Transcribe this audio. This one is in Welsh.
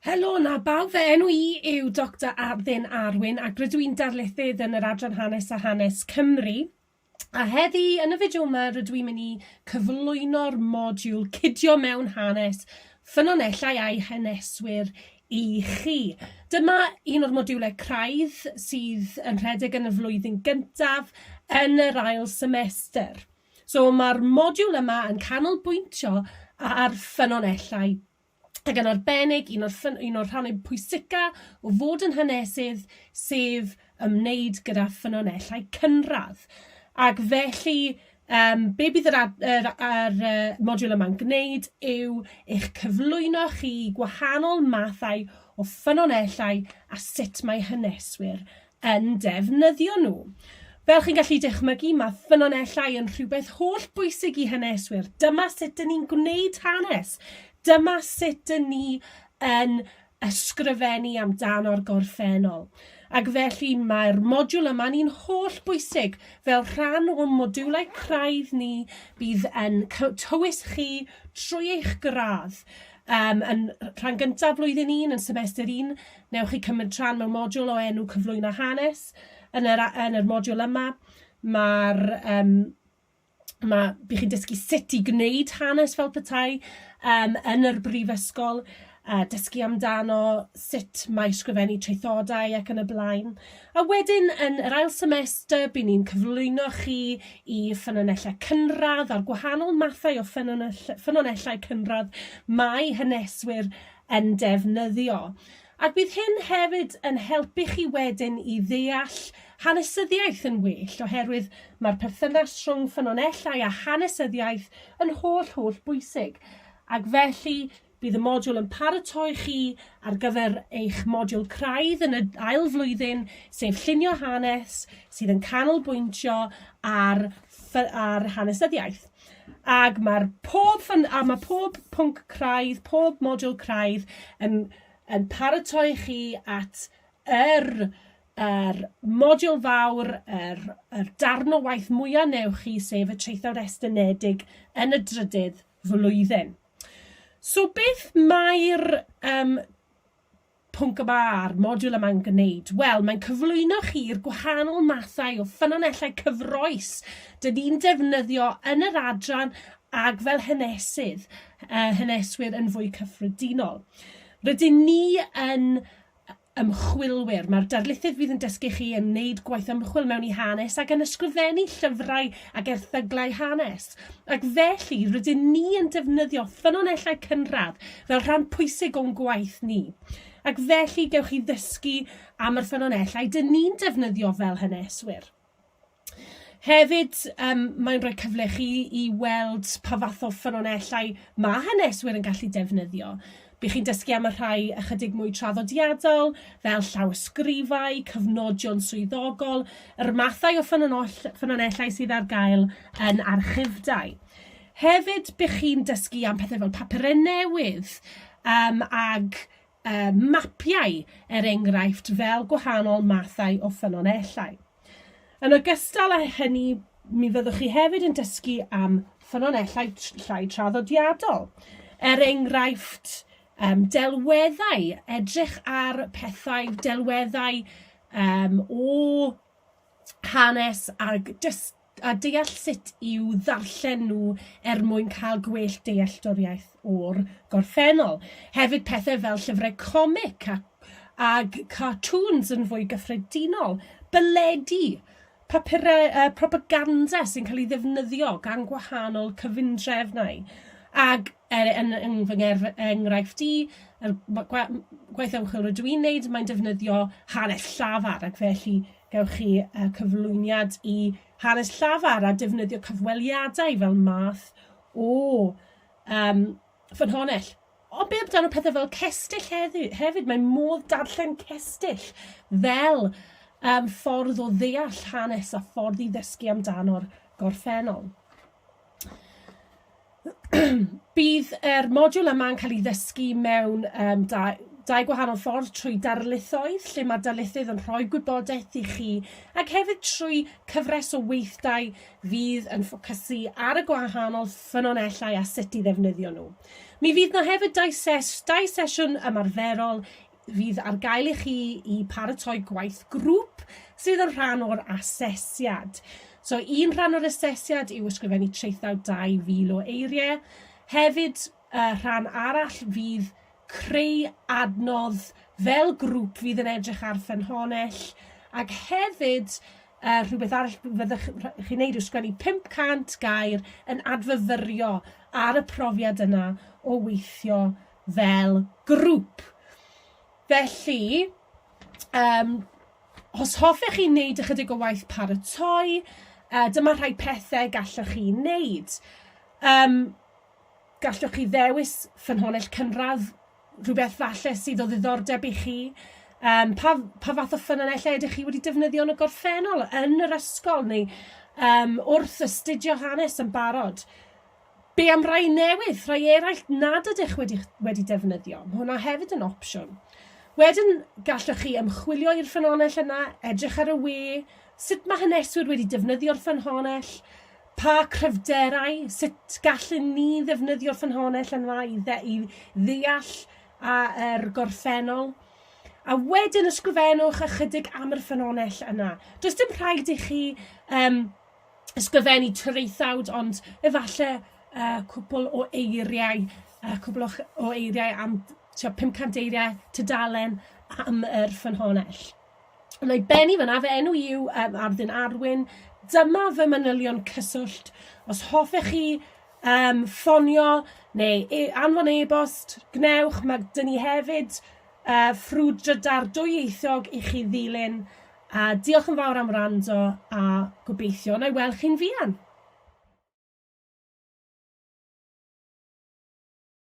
Helo na bawb, fy enw I yw Dr Arddyn Arwyn ac rydw i'n darlithydd yn yr Adran Hanes a Hanes Cymru. A heddi yn y fideo yma rydw i'n mynd i cyflwyno'r modiwl Cydio Mewn Hanes, ffynonellau a'i haneswyr I chi. Dyma un o'r modiwlau craidd sydd yn rhedeg yn y flwyddyn gyntaf yn yr ail semestr. So mae'r modiwl yma yn canolbwyntio ar ffynonellau ac yn arbennig un o'r rhannau pwysica o fod yn hanesydd sef ymwneud gyda ffynonellau cynradd. Ac felly, be bydd yr modiwl yma'n gwneud yw eich cyflwyno chi gwahanol mathau o ffynonellau a sut mae haneswyr yn defnyddio nhw. Fel chi'n gallu dychmygu, mae ffynonellau yn rhywbeth holl bwysig I haneswyr. Dyma sut dyn ni'n gwneud hanes. Dyma sut dyn ni yn ysgrifennu amdano'r gorffennol. Ac felly mae'r modiwl yma'n un holl bwysig fel rhan o modiwlau craidd ni bydd yn tywys chi trwy eich gradd. Yn rhan gyntaf blwyddyn 1 yn semestr 1, newch chi cymryd rhan mewn modiwl o enw cyflwyno hanes. Yn yr modiwl yma, bydd chi'n dysgu sut I gwneud hanes fel petai yn yr brifysgol, dysgu amdano sut mae ysgrifennu traethodau ac yn y blaen. A wedyn yn yr ail semestr, bydd ni'n cyflwyno chi I ffynonellau cynradd a'r gwahanol mathau o ffynonellau cynradd mae haneswyr yn defnyddio. Ac bydd hyn hefyd yn helpu chi wedyn I ddeall hanesyddiaeth yn well, oherwydd mae'r perthynas rhwng ffynonellau a hanesyddiaeth yn holl bwysig. Ac felly, bydd y modiwl yn paratoi chi ar gyfer eich modiwl craidd yn y ail flwyddyn, sef llunio hanes, sydd yn canolbwyntio ar hanesyddiaeth. Ac mae pob pwnc craidd, pob modiwl craidd yn paratoi chi at yr modiwl fawr, yr darn o waith mwyaf newch chi, sef y traethawd estynedig yn y drydydd flwyddyn. So beth mae'r pwnc yma a'r modiwl yma'n gwneud? Wel, mae'n cyflwyno chi'r gwahanol mathau o ffynonellau cyfroes dyn ni'n defnyddio yn yr adran ac fel haneswyr yn fwy cyffredinol. Rydyn ni yn ymchwilwyr. Mae'r darlithydd fydd yn dysgu chi yn wneud gwaith ymchwil mewn I hanes ac yn ysgrifennu llyfrau ac erthyglau hanes. Ac felly, rydyn ni yn defnyddio ffynonellau cynradd fel rhan pwysig o'n gwaith ni. Ac felly, gewch chi ddysgu am yr ffynonellau dyn ni'n defnyddio fel haneswyr. Hefyd, mae'n rhoi cyfle chi I weld pa fath o ffynonellau mae haneswyr yn gallu defnyddio. Bydd chi'n dysgu am y rhai ychydig mwy traddodiadol, fel llawysgrifau, cyfnodion swyddogol, yr mathau o ffynonellau sydd ar gael yn archifdau. Hefyd, bydd chi'n dysgu am pethau fel papurau newydd ag mapiau enghraifft fel gwahanol mathau o ffynonellau. Yn ogystal â hynny, mi fyddwch chi hefyd yn dysgu am ffynonellau llai traddodiadol. Enghraifft, delweddau, edrych ar pethau delweddau o hanes a deall sut i'w ddarllen nhw mwyn cael gwell dealltwriaeth o'r gorffennol. Hefyd pethau fel llyfrau comic ag cartoons yn fwy gyffredinol, beledu, propaganda sy'n cael ei ddefnyddio gan gwahanol cyfundrefnau. Ac yn fy enghraifft I, gwaith ymchwil rydw i'n wneud, mae'n defnyddio hanes llafar, ac felly gewch chi cyflwyniad I hanes llafar a defnyddio cyfweliadau fel math o ffynhonnell. Ond be amdano pethau fel cestyll hefyd, mae modd darllen cestyll fel ffordd o ddeall hanes a ffordd I ddysgu amdano'r gorffennol. Bydd yr modiwl yma'n cael ei ddysgu mewn dau gwahanol ffordd trwy darlithoedd, lle mae'r darlithydd yn rhoi gwybodaeth i chi, ac hefyd trwy cyfres o weithdai fydd yn ffocysu ar y gwahanol ffynonellau a sut i ddefnyddio nhw. Mi fydd yna hefyd dau sesiwn ymarferol fydd ar gael i chi i paratoi gwaith grŵp sydd yn rhan o'r asesiad. So, un rhan o'r asesiad yw ysgrifennu traethawd 2,000 o eiriau. Hefyd, rhan arall fydd creu adnodd fel grŵp fydd yn edrych ar ffynhonnell, ac hefyd rhywbeth arall fyddwch chi'n neud yw sgwennu 500 gair yn adfyfyrio ar y profiad yna o weithio fel grŵp. Felly, os hoffech chi wneud ychydig o waith paratoi, dyma rhai pethau gallwch chi wneud. Gallwch chi ddewis ffynhonnell cynradd, rhywbeth falle sydd o ddiddordeb i chi. Pa fath o ffynonellau ydych chi wedi defnyddio yn y gorffennol yn yr ysgol neu wrth astudio hanes yn barod. Be am rai newydd, rai eraill nad ydych wedi defnyddio. Mae hwnna hefyd yn opsiwn. Wedyn gallwch chi ymchwilio i'r ffynonell yna, edrych ar y we, sut mae haneswyr wedi defnyddio'r ffynhonnell, pa cryfderau, sut gallwn ni ddefnyddio'r ffynhonnell yna i ddeall yr gorffennol. A wedyn ysgrifennwch ychydig am yr ffynhonnell yna. Does dim rhaid i chi ysgrifennu traethawd, ond efallai cwbl o eiriau am 500 eiriau tudalen am yr ffynhonnell. Yn ei benni fyna, fy enw yw Arddyn Arwyn. Dyma fy manylion cyswllt. Os hoffech chi ffonio neu anfon e-bost, gnewch. Mae dyn ni hefyd ffrwydrydar dwyieithog i chi ddilyn. Diolch yn fawr am wrando a gobeithio na i weld chi'n fuan.